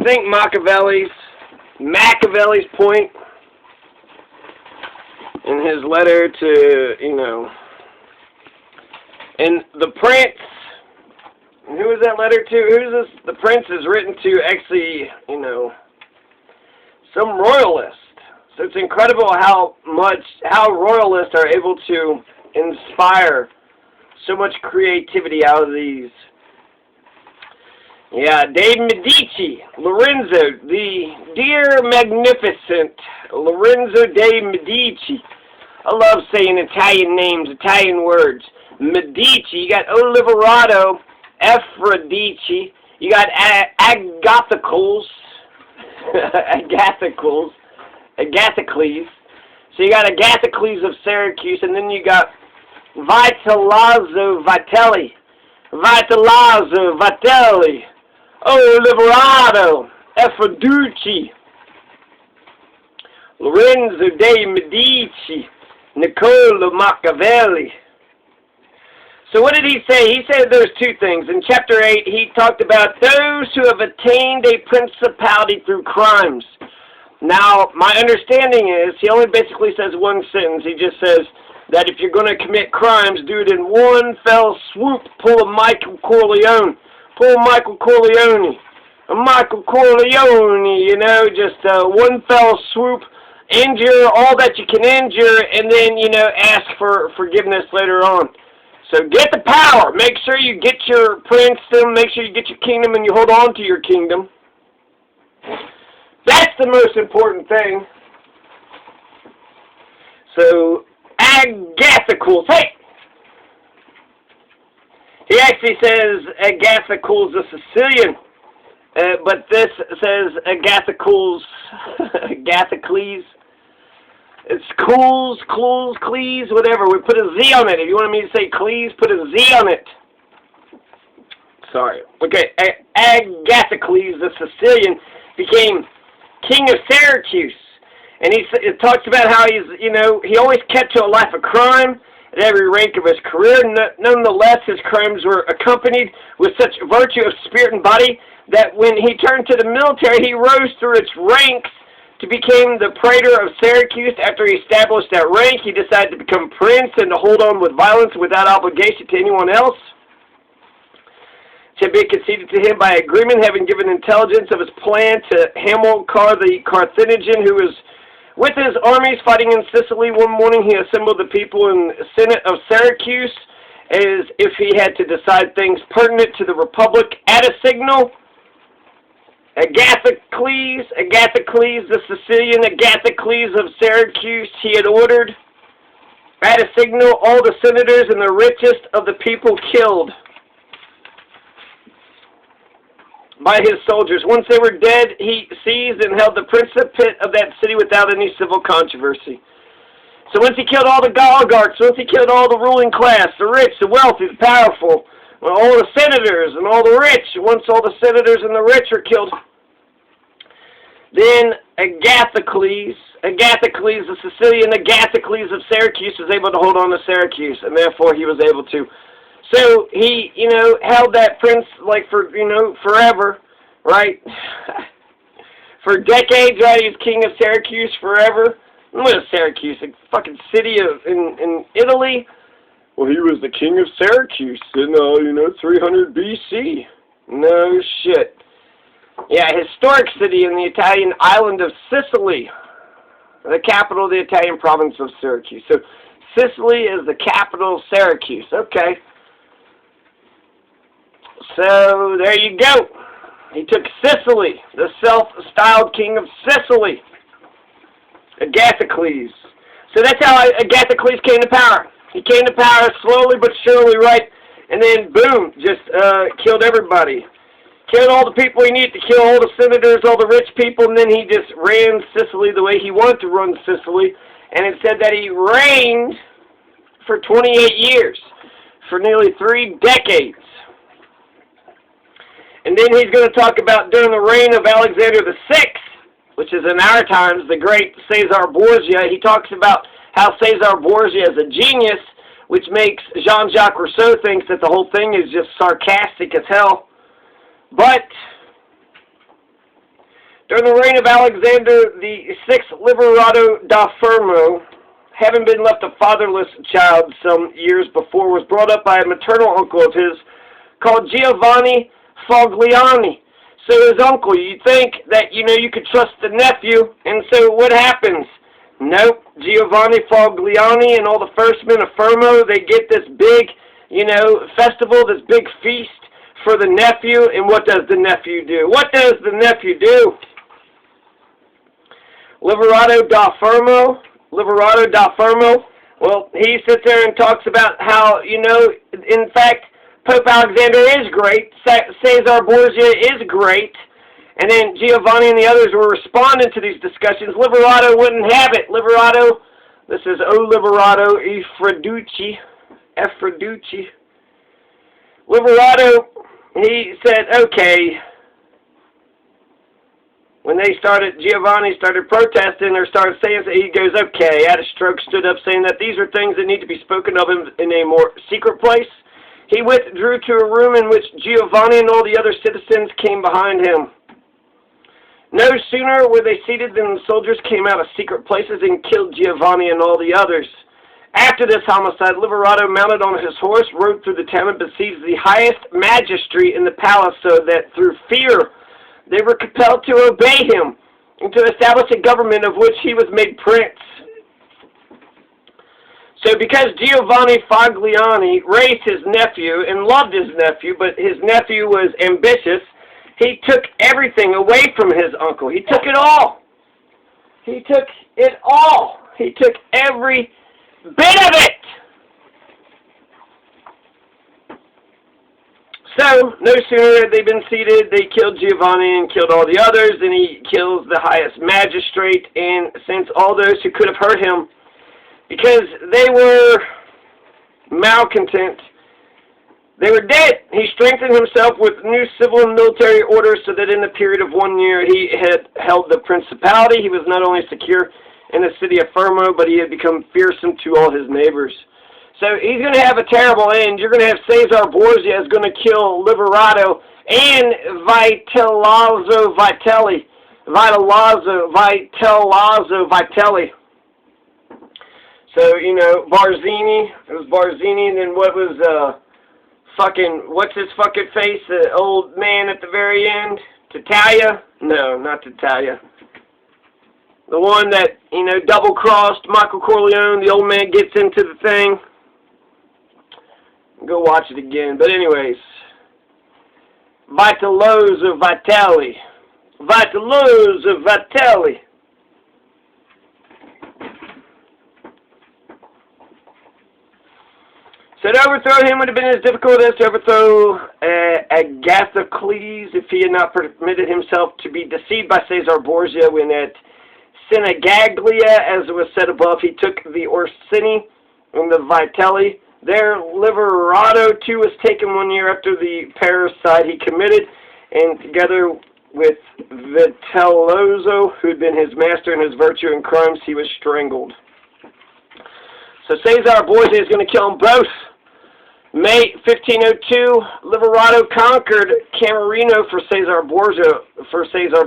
I think Machiavelli's point in his letter to, and the prince, who is that letter to? Who's this? The prince is written to actually, some royalist. So it's incredible how royalists are able to inspire so much creativity out of these. Yeah, Dave Medici, Lorenzo, the dear magnificent Lorenzo de Medici. I love saying Italian names, Italian words. Medici, you got Liverotto, Aphrodite, you got Agathocles, Agathocles. So you got Agathocles of Syracuse, and then you got Vitalizzo Vitelli, Liverotto, Aphrodite, Lorenzo de Medici, Niccolo Machiavelli. So what did he say? He said there's two things. In chapter 8, he talked about those who have attained a principality through crimes. Now, my understanding is, he only basically says one sentence. He just says that if you're going to commit crimes, do it in one fell swoop. Pull a Michael Corleone. Just one fell swoop. Injure all that you can injure, and then, ask for forgiveness later on. So get the power. Make sure you get your princedom. Make sure you get your kingdom, and you hold on to your kingdom. That's the most important thing. So, Agathocles. Hey! He actually says Agathocles the Sicilian. But this says Agathocles, It's Clees, whatever. We put a Z on it. If you want me to say Clees, put a Z on it. Sorry. Okay, Agathocles the Sicilian became king of Syracuse. And it talks about how he always kept to a life of crime at every rank of his career. Nonetheless, his crimes were accompanied with such virtue of spirit and body that when he turned to the military, he rose through its ranks to become the praetor of Syracuse. After he established that rank, he decided to become prince and to hold on with violence without obligation to anyone else. It had been conceded to him by agreement, having given intelligence of his plan to Hamilcar the Carthaginian, who was with his armies fighting in Sicily. One morning he assembled the people in the Senate of Syracuse as if he had to decide things pertinent to the Republic. At a signal, Agathocles the Sicilian, Agathocles of Syracuse, he had ordered, at a signal, all the senators and the richest of the people killed by his soldiers. Once they were dead, he seized and held the principate of that city without any civil controversy. So once he killed all the oligarchs, once he killed all the ruling class, the rich, the wealthy, the powerful, all the senators and all the rich, once all the senators and the rich are killed, then Agathocles the Sicilian, Agathocles of Syracuse was able to hold on to Syracuse, and therefore he was able to. So he, held that prince for, forever, right? For decades, right? He was king of Syracuse forever. What is Syracuse? A fucking city in Italy? Well, he was the king of Syracuse in, 300 BC. No shit. Yeah, historic city in the Italian island of Sicily. The capital of the Italian province of Syracuse. So, Sicily is the capital of Syracuse. Okay. So, there you go. He took Sicily, the self-styled king of Sicily. Agathocles. So that's how Agathocles came to power. He came to power slowly but surely, right? And then, boom, just killed everybody. Killed all the people he needed to kill, all the senators, all the rich people, and then he just ran Sicily the way he wanted to run Sicily. And it said that he reigned for 28 years, for nearly 3 decades. And then he's going to talk about during the reign of Alexander VI, which is in our times, the great Caesar Borgia. He talks about how Caesar Borgia is a genius, which makes Jean-Jacques Rousseau thinks that the whole thing is just sarcastic as hell. But During the reign of Alexander the Sixth, Liverotto da Fermo, having been left a fatherless child some years before, was brought up by a maternal uncle of his called Giovanni Fogliani. So his uncle, you think that, you could trust the nephew, and so what happens? Nope, Giovanni Fogliani and all the first men of Fermo, they get this big, festival, this big feast for the nephew, and what does the nephew do? What does the nephew do? Liverotto da Fermo, well, he sits there and talks about how, in fact, Pope Alexander is great, Caesar Borgia is great, and then Giovanni and the others were responding to these discussions. Liverotto wouldn't have it. Liverotto, this is O Liverotto e Freducci. Liverotto, he said, okay. When Giovanni started protesting or started saying, he goes, okay. Had a stroke, stood up saying that these are things that need to be spoken of in a more secret place. He withdrew to a room in which Giovanni and all the other citizens came behind him. No sooner were they seated than the soldiers came out of secret places and killed Giovanni and all the others. After this homicide, Liverotto, mounted on his horse, rode through the town and besieged the highest magistrate in the palace, so that through fear they were compelled to obey him and to establish a government of which he was made prince. So because Giovanni Fogliani raised his nephew and loved his nephew, but his nephew was ambitious, he took everything away from his uncle. He took it all. He took it all. He took every bit of it. So, no sooner had they been seated, they killed Giovanni and killed all the others, and he kills the highest magistrate and sends all those who could have hurt him, because they were malcontent. They were dead. He strengthened himself with new civil and military orders, so that in the period of 1 year he had held the principality. He was not only secure in the city of Fermo, but he had become fearsome to all his neighbors. So he's going to have a terrible end. You're going to have Caesar Borgia is going to kill Liverotto and Vitellozzo Vitelli. So, Barzini. It was Barzini, and then what was, what's his fucking face? The old man at the very end? Titalia? No, not Titalia. The one that, double-crossed Michael Corleone. The old man gets into the thing. Go watch it again. But anyways, Vitellozzo Vitelli. So to overthrow him would have been as difficult as to overthrow Agathocles if he had not permitted himself to be deceived by Caesar Borgia when at Sinigaglia, as it was said above, he took the Orsini and the Vitelli. There, Liverotto, too, was taken 1 year after the parricide he committed, and together with Vitellozzo, who had been his master in his virtue and crimes, he was strangled. So Caesar Borgia is going to kill them both. May 1502, Liverotto conquered Camerino for Caesar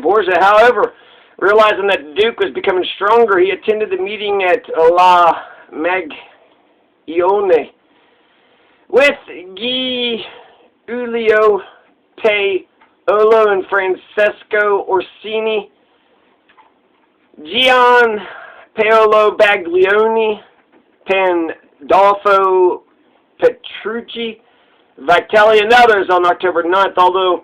Borgia. However, realizing that the Duke was becoming stronger, he attended the meeting at La Magione with Giulio Paolo and Francesco Orsini, Gian Paolo Baglioni, Pandolfo Petrucci, Vitelli, and others on October 9th, although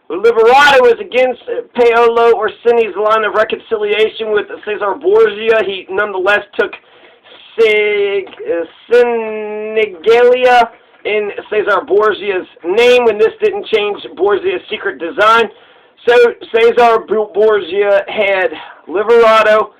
Liverotto was against Paolo Orsini's line of reconciliation with Caesar Borgia. He nonetheless took Sinigaglia in Caesar Borgia's name, and this didn't change Borgia's secret design. So Caesar Borgia had Liverotto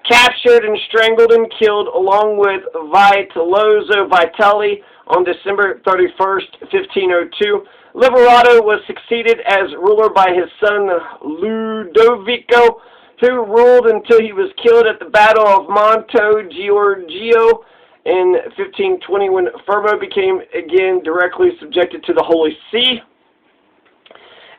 captured and strangled and killed along with Vitellozzo Vitelli on December 31st, 1502. Liverotto was succeeded as ruler by his son Ludovico, who ruled until he was killed at the Battle of Monte Giorgio in 1520, when Fermo became again directly subjected to the Holy See.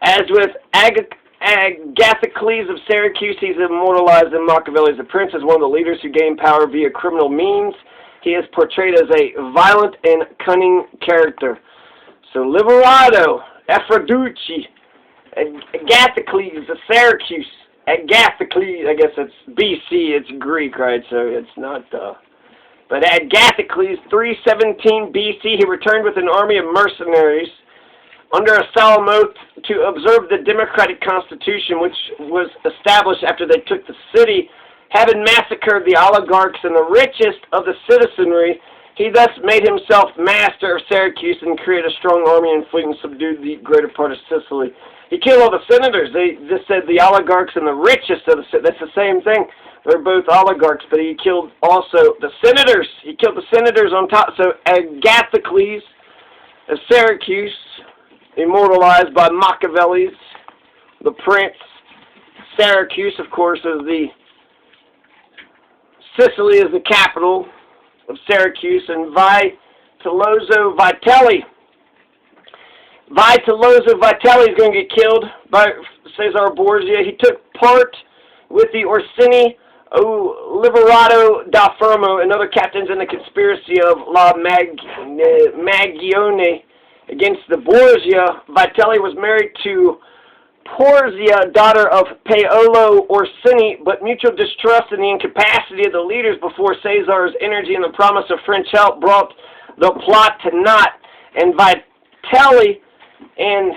As with Agathocles of Syracuse, he's immortalized in Machiavelli as a prince, as one of the leaders who gained power via criminal means. He is portrayed as a violent and cunning character. So Liverotto, Aphrodite, Agathocles of Syracuse, Agathocles, I guess it's BC, it's Greek, right? So it's not, but Agathocles, 317 BC, he returned with an army of mercenaries under a solemn oath to observe the democratic constitution, which was established after they took the city. Having massacred the oligarchs and the richest of the citizenry, he thus made himself master of Syracuse and created a strong army and fleet and subdued the greater part of Sicily. He killed all the senators. They just said the oligarchs and the richest of the city. That's the same thing. They're both oligarchs, but he killed also the senators. He killed the senators on top. So Agathocles of Syracuse, immortalized by Machiavelli's, the prince. Syracuse, of course, is the Sicily is the capital of Syracuse, and Vitellozzo Vitelli. Vitellozzo Vitelli is going to get killed by Caesar Borgia. He took part with the Orsini, Liverotto da Fermo, and other captains in the conspiracy of La Magione against the Borgia. Vitelli was married to Porzia, daughter of Paolo Orsini, but mutual distrust and the incapacity of the leaders before Caesar's energy and the promise of French help brought the plot to naught, and Vitelli and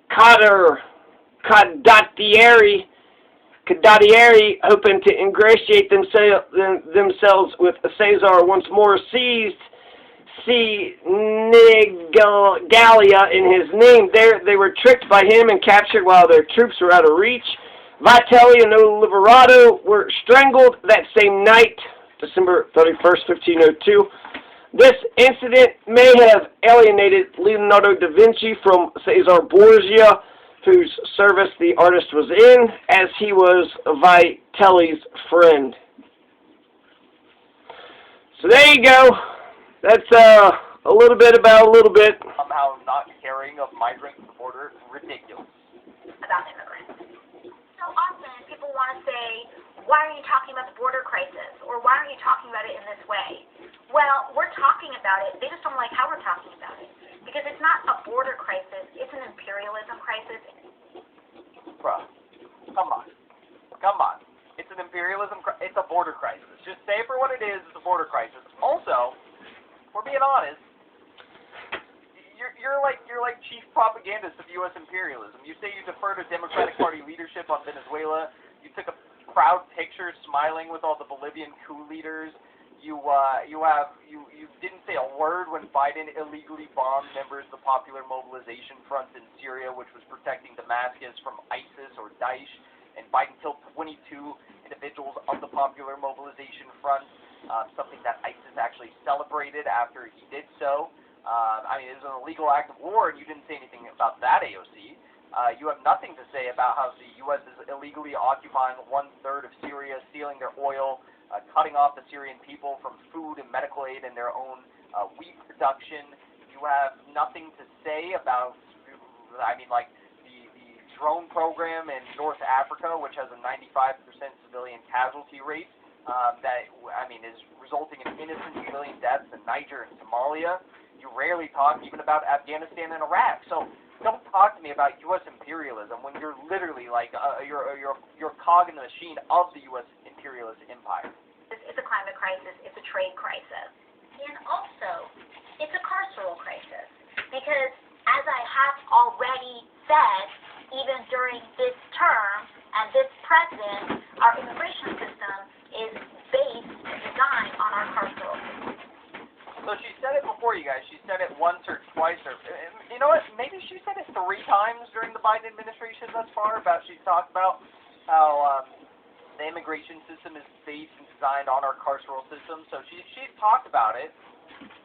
Condottieri, hoping to ingratiate themselves with Caesar once more, seized Senigallia in his name. There they were tricked by him and captured while their troops were out of reach. Vitelli and Liverotto were strangled that same night, December 31st, 1502. This incident may have alienated Leonardo da Vinci from Caesar Borgia, whose service the artist was in, as he was Vitelli's friend. So there you go. That's a little bit about a little bit. Somehow not caring of migrants at the border is ridiculous. About immigrants. So often people want to say, why are you talking about the border crisis? Or why aren't you talking about it in this way? Well, we're talking about it. They just don't like how we're talking about it. Because it's not a border crisis. It's an imperialism crisis. Bruh, come on. Come on. It's an imperialism crisis. It's a border crisis. Just say it for what it is. It's a border crisis. Also, if we're being honest, you're like chief propagandist of U.S. imperialism. You say you defer to Democratic Party leadership on Venezuela. You took a proud picture smiling with all the Bolivian coup leaders. You didn't say a word when Biden illegally bombed members of the Popular Mobilization Front in Syria, which was protecting Damascus from ISIS or Daesh, and Biden killed 22 individuals of the Popular Mobilization Front, something that ISIS actually celebrated after he did so. I mean, it was an illegal act of war, and you didn't say anything about that, AOC. You have nothing to say about how the U.S. is illegally occupying 1/3 of Syria, stealing their oil, cutting off the Syrian people from food and medical aid and their own wheat production. You have nothing to say about, I mean, like the drone program in North Africa, which has a 95% civilian casualty rate, that, I mean, is resulting in innocent civilian deaths in Niger and Somalia. You rarely talk even about Afghanistan and Iraq. So don't talk to me about U.S. imperialism when you're literally like you're cog in the machine of the U.S. imperialist empire. It's a climate crisis. It's a trade crisis. And also, it's a carceral crisis. Because as I have already said, even during this term and this president, our immigration system is based and designed on our carceral system. So she said it before, you guys. She said it once or twice, or you know what? Maybe she said it 3 times during the Biden administration thus far. She's talked about how the immigration system is based and designed on our carceral system. So she's talked about it.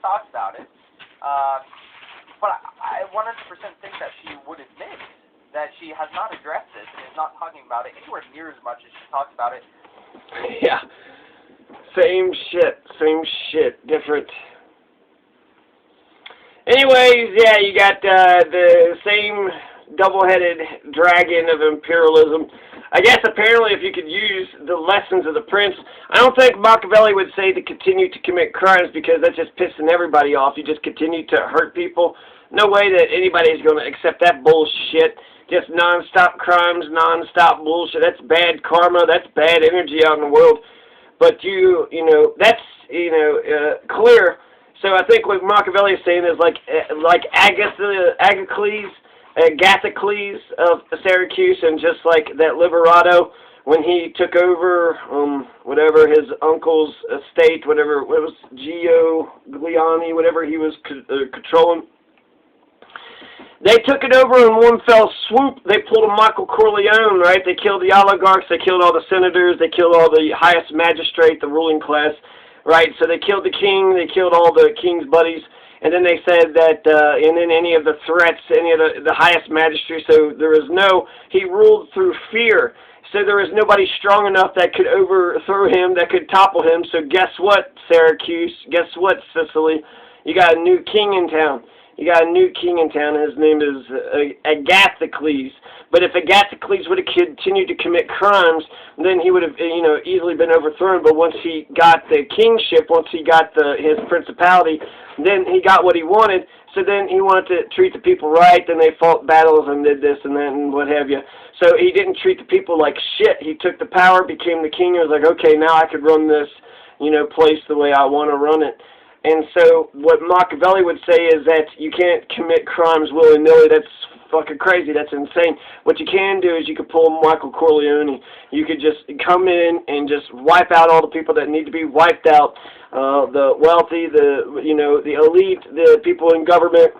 But I 100% think that she would admit that she has not addressed this and is not talking about it anywhere near as much as she talks about it. Yeah. Same shit, different. Anyways, yeah, you got the double-headed dragon of imperialism. I guess apparently if you could use the lessons of the prince, I don't think Machiavelli would say to continue to commit crimes because that's just pissing everybody off. You just continue to hurt people. No way that anybody's going to accept that bullshit. Just non-stop crimes, non-stop bullshit. That's bad karma. That's bad energy out in the world. But that's clear. So I think what Machiavelli is saying is like Agathocles of Syracuse, and just like that Liverotto when he took over whatever his uncle's estate, whatever it was, Giuliani, whatever he was controlling. They took it over in one fell swoop. They pulled a Michael Corleone, right? They killed the oligarchs. They killed all the senators. They killed all the highest magistrate, the ruling class, right? So they killed the king. They killed all the king's buddies. And then they said that, and then any of the threats, any of the highest magistrate. So there was he ruled through fear. So there was nobody strong enough that could overthrow him, that could topple him. So guess what, Syracuse? Guess what, Sicily? You got a new king in town. You got a new king in town. His name is Agathocles. But if Agathocles would have continued to commit crimes, then he would have, easily been overthrown. But once he got the kingship, once he got his principality, then he got what he wanted. So then he wanted to treat the people right. Then they fought battles and did this and that and what have you. So he didn't treat the people like shit. He took the power, became the king, and was like, okay, now I could run this, place the way I want to run it. And so what Machiavelli would say is that you can't commit crimes willy-nilly. That's fucking crazy. That's insane. What you can do is you could pull Michael Corleone. You could just come in and just wipe out all the people that need to be wiped out. The wealthy, the elite, the people in government,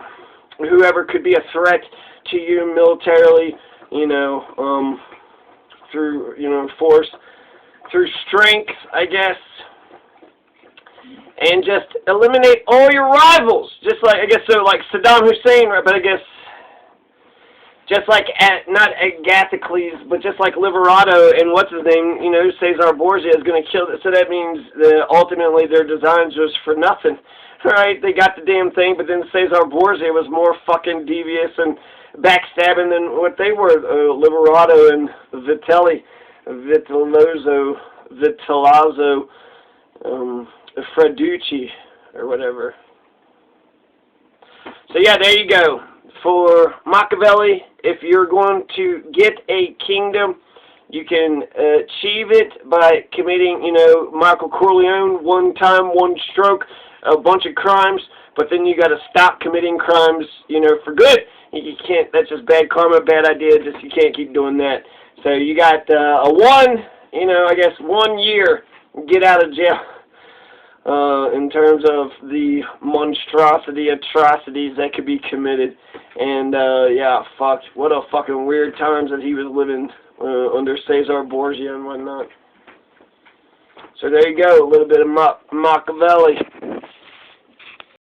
whoever could be a threat to you militarily, through force, through strength, I guess. And just eliminate all your rivals. Just like, like Saddam Hussein, right? But I guess, just like, not Agathocles, but just like Liverotto and what's his name, Cesar Borgia is going to kill it. So that means ultimately their designs was for nothing, right? They got the damn thing, but then Cesar Borgia was more fucking devious and backstabbing than what they were. Liverotto and Vitellozzo, Freducci, or whatever. So yeah, there you go. For Machiavelli, if you're going to get a kingdom, you can achieve it by committing, Michael Corleone, one time, one stroke, a bunch of crimes, but then you got to stop committing crimes, for good. You can't, that's just bad karma, bad idea, you can't keep doing that. So you got 1 year, get out of jail. In terms of the atrocities that could be committed. And, what a fucking weird times that he was living under Cesar Borgia and whatnot. So there you go, a little bit of Machiavelli.